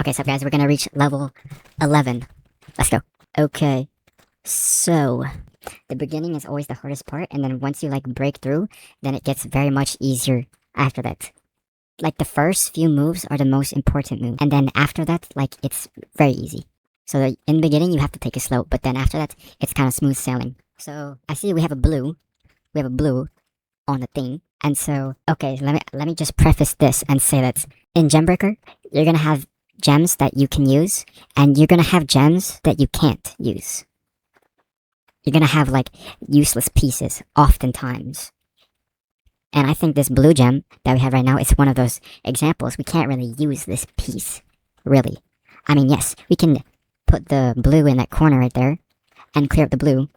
Okay, so guys, we're gonna reach level 11. Let's go. Okay, so the beginning is always the hardest part, and then once you like break through, then it gets very much easier after that. Like the first few moves are the most important move, and then after that, like it's very easy. So in the beginning, you have to take it slow, but then after that, it's kind of smooth sailing. So I see we have a blue. We have a blue on the thing, and so okay, let me just preface this and say that in Gembreaker, you're gonna have gems that you can use, and you're gonna have gems that you can't use. You're gonna have like useless pieces oftentimes. And I think this blue gem that we have right now is one of those examples. We can't really use this piece, really. I mean, yes, we can put the blue in that corner right there and clear up the blue,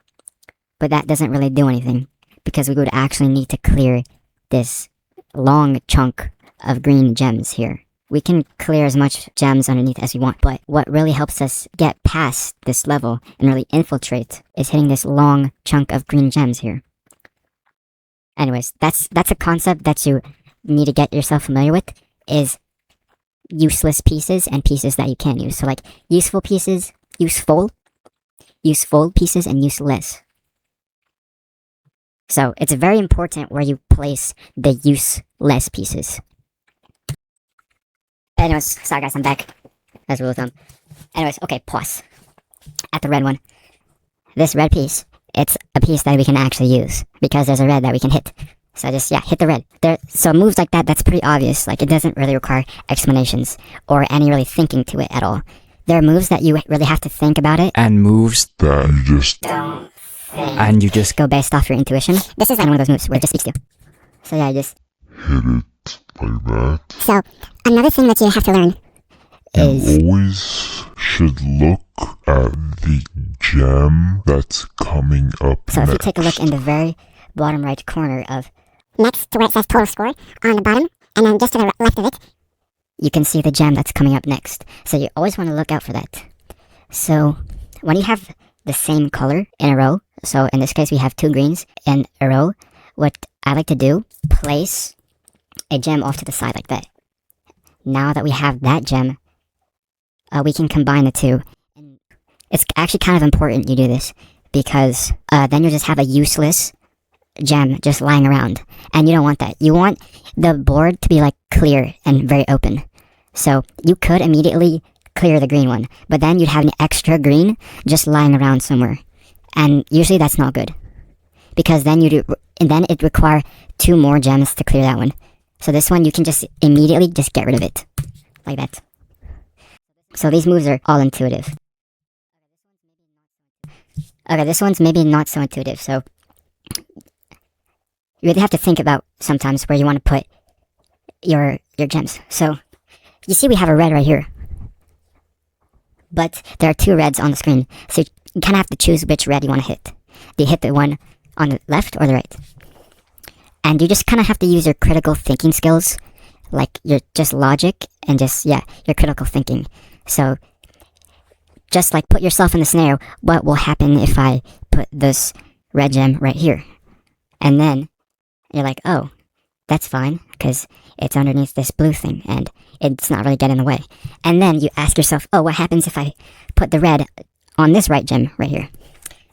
but that doesn't really do anything because we would actually need to clear this long chunk of green gems here. We can clear as much gems underneath as we want, but what really helps us get past this level and really infiltrate is hitting this long chunk of green gems here. Anyways, that's a concept that you need to get yourself familiar with, is useless pieces and pieces that you can use. So like useful pieces, useful pieces, and useless. So it's very important where you place the useless pieces. Anyways, sorry guys, I'm back. As rule of thumb. Anyways, okay, pause. At the red one. This red piece, it's a piece that we can actually use because there's a red that we can hit. So just, yeah, hit the red. So moves like that, that's pretty obvious. Like, it doesn't really require explanations or any really thinking to it at all. There are moves that you really have to think about it. And moves that you just Don't think. and you just Go based off your intuition. This is like one of those moves where it just speaks to you. So yeah, just... hit it like that. So, another thing that you have to learn is... You always should look at the gem that's coming up So next. if you take a look in the very bottom right corner of next to where it says total score on the bottom, and then just to the left of it, you can see the gem that's coming up next. So you always want to look out for that. So when you have the same color in a row, so in this case we have two greens in a row, what I like to do, place a gem off to the side like that. Now that we have that gem, we can combine the two. And it's actually kind of important you do this, because then you just have a useless gem just lying around, and you don't want that. You want the board to be like clear and very open. So you could immediately clear the green one, but then you'd have an extra green just lying around somewhere, and usually that's not good, because then it require two more gems to clear that one. So this one you can just immediately just get rid of it like that. So these moves are all intuitive. Okay, this one's maybe not so intuitive, so you really have to think about sometimes where you want to put your gems. So you see we have a red right here, but there are two reds on the screen, so you kind of have to choose which red you want to hit. Do you hit the one on the left or the right? And you just kind of have to use your critical thinking skills, like your just logic and just, yeah, your critical thinking. So just like put yourself in the scenario, what will happen if I put this red gem right here? And then you're like, oh, that's fine, because it's underneath this blue thing, and it's not really getting in the way. And then you ask yourself, oh, what happens if I put the red on this right gem right here?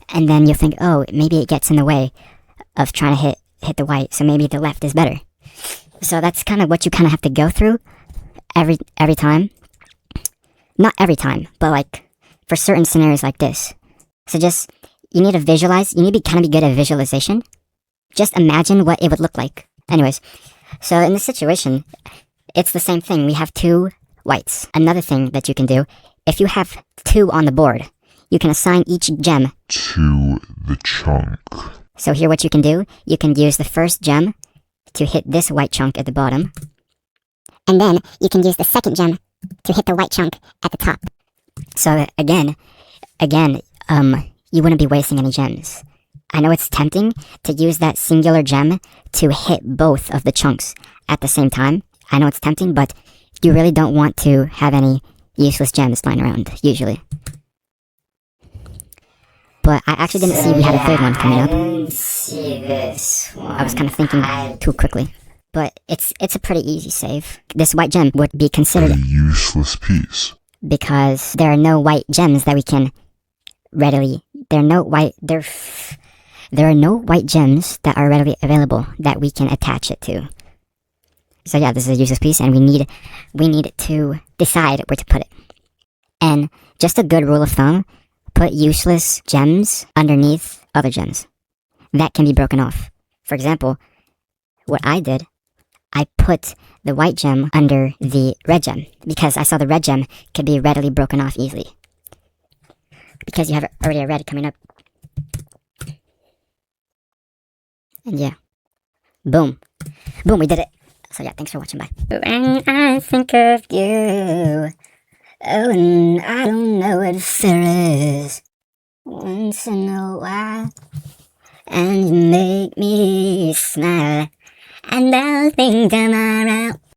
And then you think, oh, maybe it gets in the way of trying to hit the white, so maybe the left is better. So that's kind of what you kind of have to go through every time. Not every time, but like for certain scenarios like this. So just, you need to visualize, you need to kind of be good at visualization. Just imagine what it would look like. Anyways, so in this situation, it's the same thing. We have two whites. Another thing that you can do, if you have two on the board, you can assign each gem to the chunk. So here what you can do, you can use the first gem to hit this white chunk at the bottom. And then you can use the second gem to hit the white chunk at the top. So again, you wouldn't be wasting any gems. I know it's tempting to use that singular gem to hit both of the chunks at the same time. I know it's tempting, but you really don't want to have any useless gems lying around, usually. But I actually didn't see we had a third one coming up. I didn't see this one. I was kind of thinking too quickly. but it's a pretty easy save. This white gem would be A considered useless piece. because there are no white gems that we can readily. There are no white gems that are readily available that we can attach it to. So yeah, this is a useless piece, and we need to decide where to put it. And just a good rule of thumb: put useless gems underneath other gems that can be broken off. For example, what I did, I put the white gem under the red gem because I saw the red gem could be readily broken off easily. Because you have already a red coming up. And yeah. Boom. Boom, we did it. So yeah, thanks for watching. Bye. When I think of you, oh, and I don't know what fear is. Once in a while, and you make me smile. And I'll think tomorrow